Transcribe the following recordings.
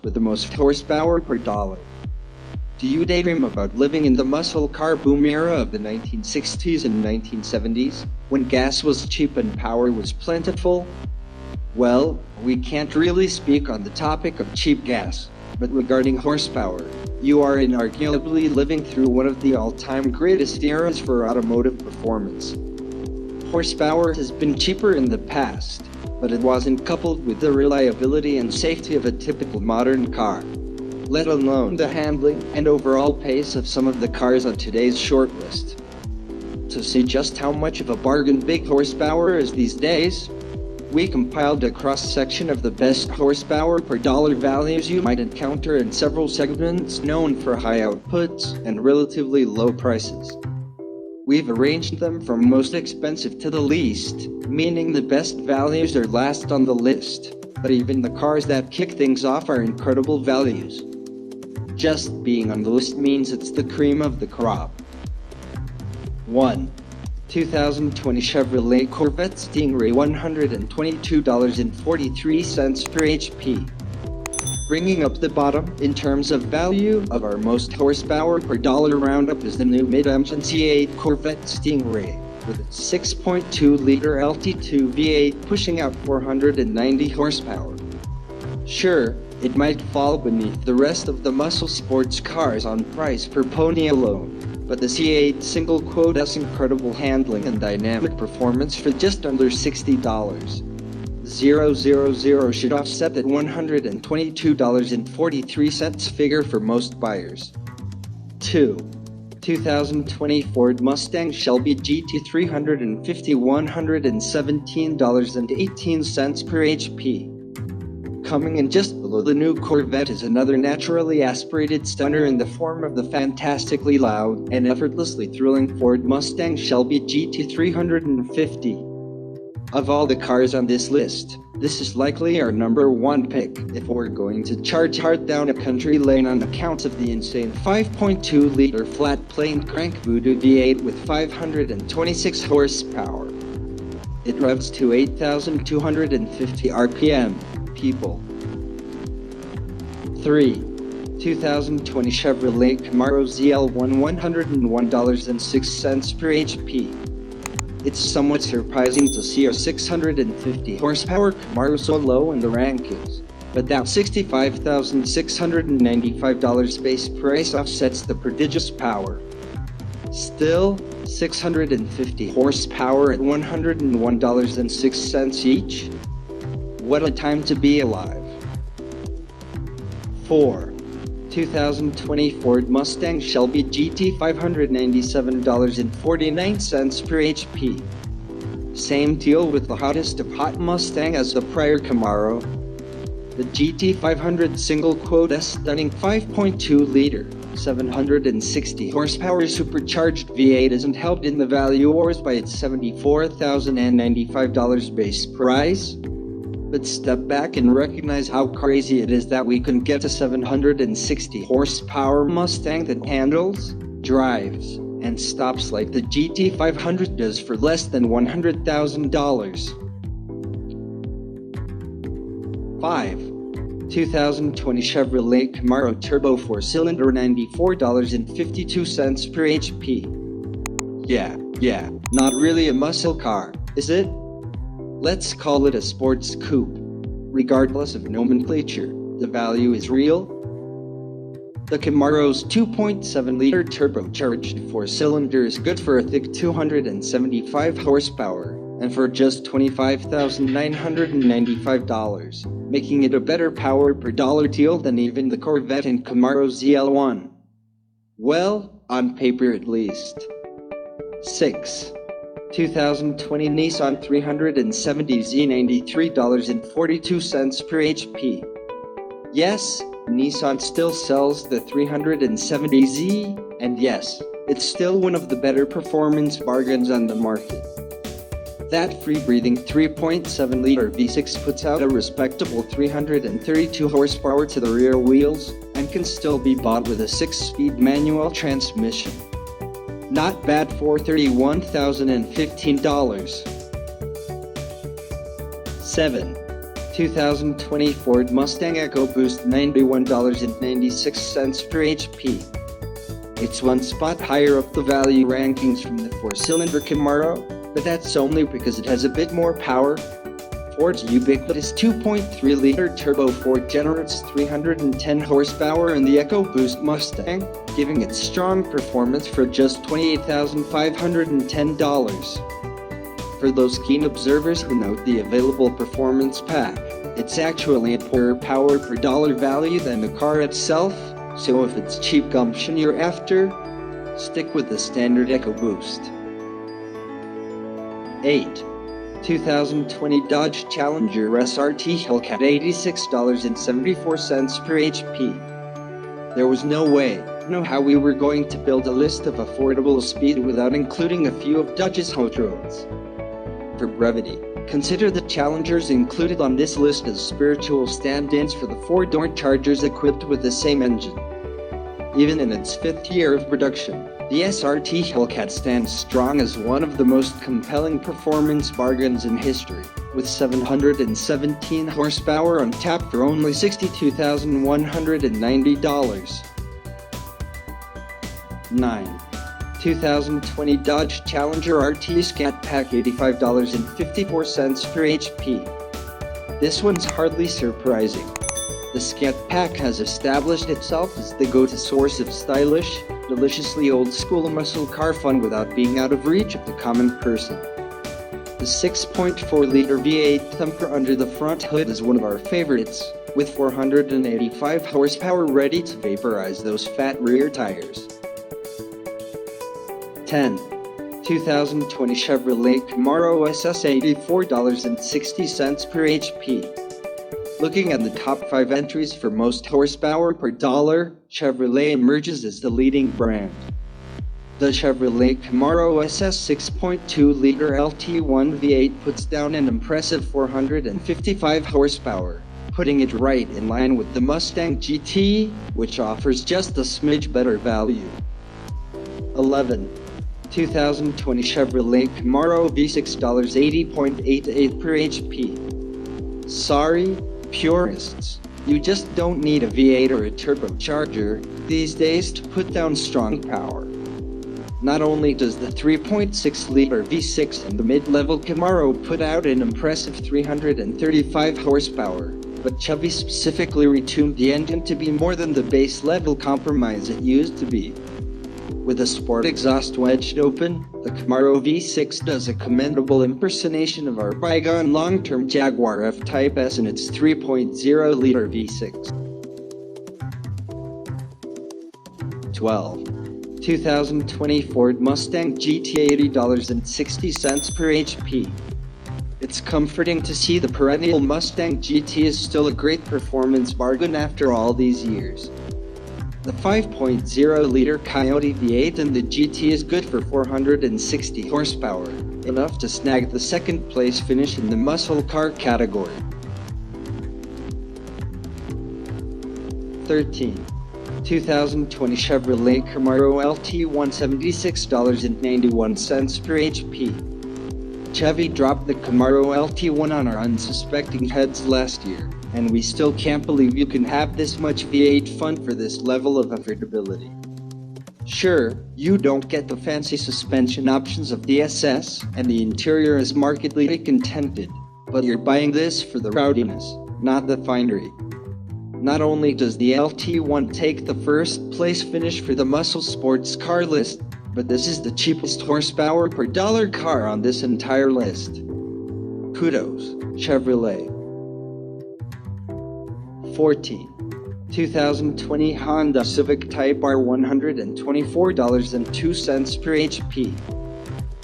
with the most horsepower per dollar. Do you daydream about living in the muscle car boom era of the 1960s and 1970s, when gas was cheap and power was plentiful? Well, we can't really speak on the topic of cheap gas, but regarding horsepower, you are inarguably living through one of the all-time greatest eras for automotive performance. Horsepower has been cheaper in the past, but it wasn't coupled with the reliability and safety of a typical modern car, let alone the handling and overall pace of some of the cars on today's shortlist. To see just how much of a bargain big horsepower is these days, we compiled a cross-section of the best horsepower per dollar values you might encounter in several segments known for high outputs and relatively low prices. We've arranged them from most expensive to the least, meaning the best values are last on the list, but even the cars that kick things off are incredible values. Just being on the list means it's the cream of the crop. 1. 2020 Chevrolet Corvette Stingray, $122.43 per HP. Bringing up the bottom in terms of value of our most horsepower per dollar roundup is the new mid-engine C8 Corvette Stingray, with its 6.2-liter LT2 V8 pushing out 490 horsepower. Sure, it might fall beneath the rest of the muscle sports cars on price per pony alone, but the C8 single quote has incredible handling and dynamic performance for just under $60. 000 should offset that $122.43 figure for most buyers. 2. 2020 Ford Mustang Shelby GT 350, $117.18 per HP. Coming in just below the new Corvette is another naturally aspirated stunner in the form of the fantastically loud and effortlessly thrilling Ford Mustang Shelby GT 350. Of all the cars on this list, this is likely our number one pick if we're going to charge hard down a country lane on account of the insane 5.2-liter flat-planed crank Voodoo V8 with 526 horsepower. It revs to 8,250 RPM. People. 3. 2020 Chevrolet Camaro ZL1, $101.06 per HP. It's somewhat surprising to see a 650 horsepower Camaro so low in the rankings, but that $65,695 base price offsets the prodigious power. Still, 650 horsepower at $101.06 each? What a time to be alive. 4. 2020 Ford Mustang Shelby GT, $597.49 per HP. Same deal with the hottest of hot Mustang as the prior Camaro. The GT 500 single quote S stunning 5.2-liter, 760 horsepower supercharged V8 isn't helped in the value wars by its $74,095 base price. But step back and recognize how crazy it is that we can get a 760 horsepower Mustang that handles, drives, and stops like the GT 500 does for less than $100,000. 5. 2020 Chevrolet Camaro Turbo 4-cylinder, $94.52 per HP. Yeah, not really a muscle car, is it? Let's call it a sports coupe. Regardless of nomenclature, the value is real. The Camaro's 2.7-liter turbocharged 4-cylinder is good for a thick 275 horsepower, and for just $25,995, making it a better power per dollar deal than even the Corvette and Camaro ZL1. Well, on paper at least. 6. 2020 Nissan 370Z, $93.42 per HP. Yes, Nissan still sells the 370Z, and yes, it's still one of the better performance bargains on the market. That free-breathing 3.7-liter V6 puts out a respectable 332 horsepower to the rear wheels, and can still be bought with a 6-speed manual transmission. Not bad for $31,015. 7. 2020 Ford Mustang EcoBoost $91.96 per HP. It's one spot higher up the value rankings from the four-cylinder Camaro, but that's only because it has a bit more power. Ford's ubiquitous 2.3-liter turbo 4 generates 310 horsepower in the EcoBoost Mustang, giving it strong performance for just $28,510. For those keen observers who note the available performance pack, it's actually a poorer power per dollar value than the car itself, so if it's cheap gumption you're after, stick with the standard EcoBoost. 8. 2020 Dodge Challenger SRT Hellcat $86.74 per HP. There was no way, no how we were going to build a list of affordable speed without including a few of Dodge's hot rods. For brevity, consider the Challengers included on this list as spiritual stand-ins for the four-door Chargers equipped with the same engine. Even in its 5th year of production, the SRT Hellcat stands strong as one of the most compelling performance bargains in history, with 717 horsepower on tap for only $62,190. 9. 2020 Dodge Challenger RT Scat Pack $85.54 per HP. This one's hardly surprising. The Scat Pack has established itself as the go-to source of stylish, deliciously old-school muscle car fun without being out of reach of the common person. The 6.4-liter V8 thumper under the front hood is one of our favorites, with 485 horsepower ready to vaporize those fat rear tires. 10. 2020 Chevrolet Camaro SS $84.60 per HP. Looking at the top 5 entries for most horsepower per dollar, Chevrolet emerges as the leading brand. The Chevrolet Camaro SS 6.2-liter LT1 V8 puts down an impressive 455 horsepower, putting it right in line with the Mustang GT, which offers just a smidge better value. 11. 2020 Chevrolet Camaro V6 $80.88 per HP. Sorry, purists, you just don't need a V8 or a turbocharger these days to put down strong power. Not only does the 3.6-liter V6 in the mid-level Camaro put out an impressive 335 horsepower, but Chevy specifically retuned the engine to be more than the base-level compromise it used to be. With a sport exhaust wedged open, the Camaro V6 does a commendable impersonation of our bygone long-term Jaguar F-Type S in its 3.0-liter V6. 12. 2020 Ford Mustang GT $80.60 per HP. It's comforting to see the perennial Mustang GT is still a great performance bargain after all these years. The 5.0-liter Coyote V8 in the GT is good for 460 horsepower, enough to snag the second-place finish in the muscle car category. 13. 2020 Chevrolet Camaro LT $176.91 per HP. Chevy dropped the Camaro LT1 on our unsuspecting heads last year, and we still can't believe you can have this much V8 fun for this level of affordability. Sure, you don't get the fancy suspension options of the SS, and the interior is markedly contented, but you're buying this for the rowdiness, not the finery. Not only does the LT1 take the first place finish for the muscle sports car list, but this is the cheapest horsepower per dollar car on this entire list. Kudos, Chevrolet. 14. 2020 Honda Civic Type R $124.02 per HP.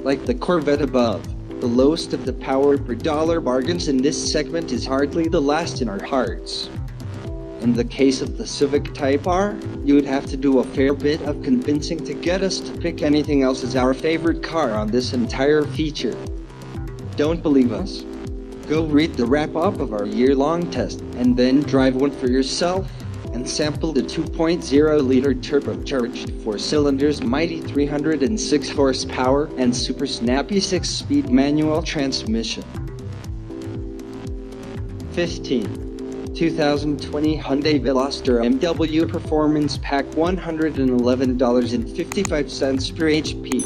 Like the Corvette above, the lowest of the power per dollar bargains in this segment is hardly the last in our hearts. In the case of the Civic Type R, you would have to do a fair bit of convincing to get us to pick anything else as our favorite car on this entire feature. Don't believe us? Go read the wrap-up of our year-long test, and then drive one for yourself, and sample the 2.0-liter turbocharged 4-cylinder's mighty 306 horsepower and super snappy 6-speed manual transmission. 15. 2020 Hyundai Veloster MW Performance Pack $111.55 per HP.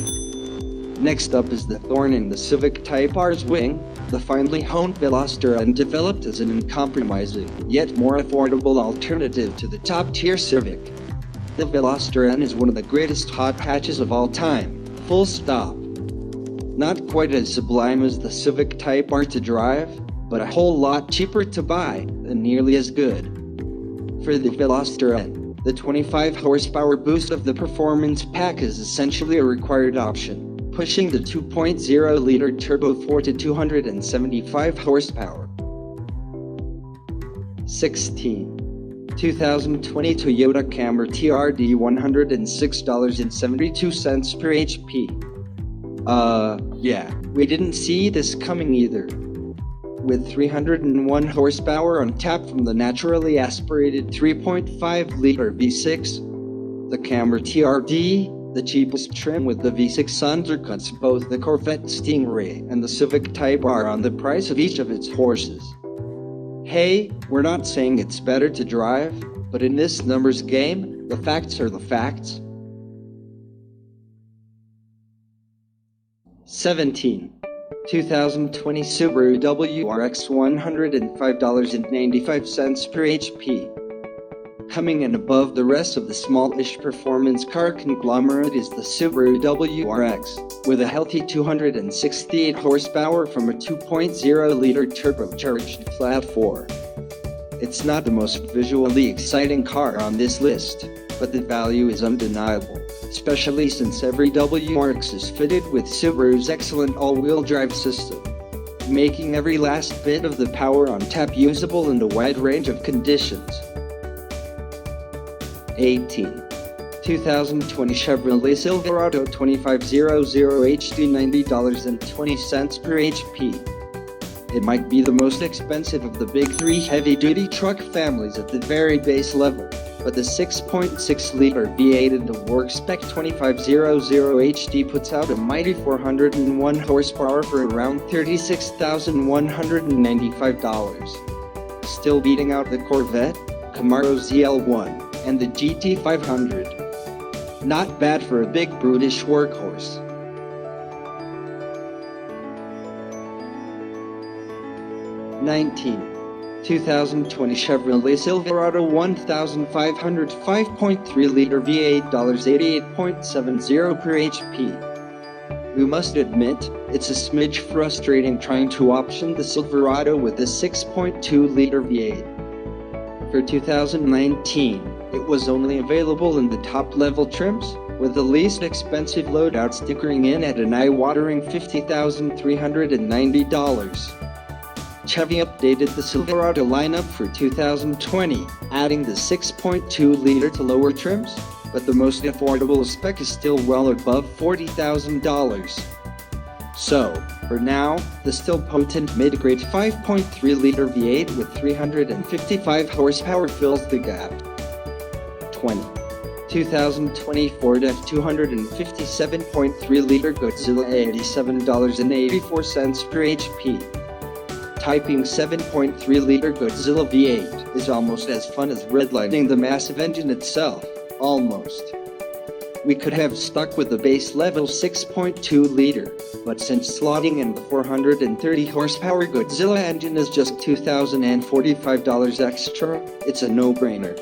Next up is the thorn in the Civic Type R's wing, the finely honed Veloster N, developed as an uncompromising, yet more affordable alternative to the top-tier Civic. The Veloster N is one of the greatest hot hatches of all time, full stop. Not quite as sublime as the Civic Type R to drive, but a whole lot cheaper to buy, and nearly as good. For the Veloster N, the 25 horsepower boost of the Performance Pack is essentially a required option, pushing the 2.0-liter turbo 4 to 275 horsepower. 16. 2020 Toyota Camry TRD $106.72 per HP. Yeah, we didn't see this coming either. With 301 horsepower on tap from the naturally aspirated 3.5-liter V6, the Camry TRD, the cheapest trim with the V6, undercuts both the Corvette Stingray and the Civic Type R on the price of each of its horses. Hey, we're not saying it's better to drive, but in this numbers game, the facts are the facts. 17. 2020 Subaru WRX $105.95 per HP. Coming in above the rest of the smallish performance car conglomerate is the Subaru WRX, with a healthy 268 horsepower from a 2.0-liter turbocharged flat 4. It's not the most visually exciting car on this list, but the value is undeniable, especially since every WRX is fitted with Subaru's excellent all-wheel drive system, making every last bit of the power on tap usable in a wide range of conditions. 18. 2020 Chevrolet Silverado 2500 HD $90.20 per HP. It might be the most expensive of the big three heavy-duty truck families at the very base level, but the 6.6-liter V8 in the work spec 2500 HD puts out a mighty 401 horsepower for around $36,195. Still beating out the Corvette, Camaro ZL1, and the GT500. Not bad for a big brutish workhorse. 19. 2020 Chevrolet Silverado 1500 5.3-liter V8 $88.70 per HP. We must admit, it's a smidge frustrating trying to option the Silverado with a 6.2-liter V8. For 2019, it was only available in the top-level trims, with the least expensive loadout stickering in at an eye-watering $50,390. Chevy updated the Silverado lineup for 2020, adding the 6.2-liter to lower trims, but the most affordable spec is still well above $40,000. So, for now, the still potent mid-grade 5.3-liter V8 with 355 horsepower fills the gap. 20. 2020 Ford F257.3-liter Godzilla $87.84 per HP. Typing 7.3-liter Godzilla V8 is almost as fun as redlining the massive engine itself, almost. We could have stuck with the base level 6.2-liter, but since slotting in the 430 horsepower Godzilla engine is just $2,045 extra, it's a no-brainer.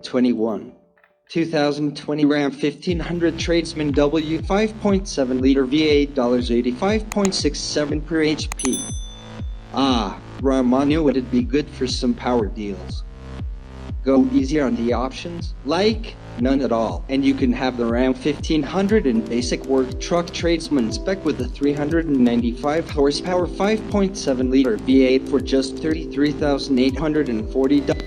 21. 2020 Ram 1500 Tradesman W 5.7-liter V8 $85.67 per HP. Ram, I knew it'd be good for some power deals. Go easy on the options, like none at all, and you can have the Ram 1500 in basic work truck Tradesman spec with a 395 horsepower 5.7-liter V8 for just $33,840.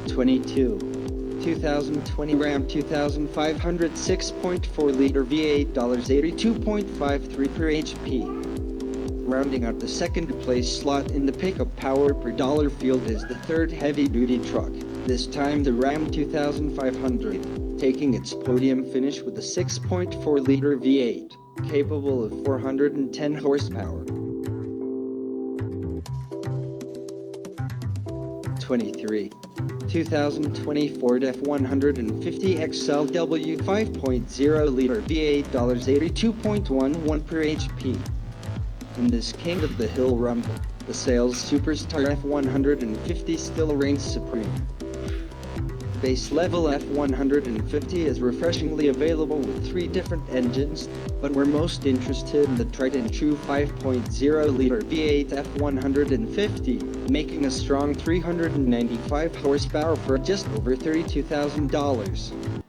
22. 2020 Ram 2500 6.4-liter V8 $82.53 per HP. Rounding out the second place slot in the pickup power per dollar field is the third heavy-duty truck, this time the Ram 2500. taking its podium finish with a 6.4-liter V8, capable of 410 horsepower. 23. 2020 Ford F-150 XLW 5.0-liter V8 $82.11 per HP. In this King of the Hill Rumble, the sales superstar F-150 still reigns supreme. Base level F-150 is refreshingly available with 3 different engines, but we're most interested in the tried and true 5.0-liter V8 F-150, making a strong 395 horsepower for just over $32,000.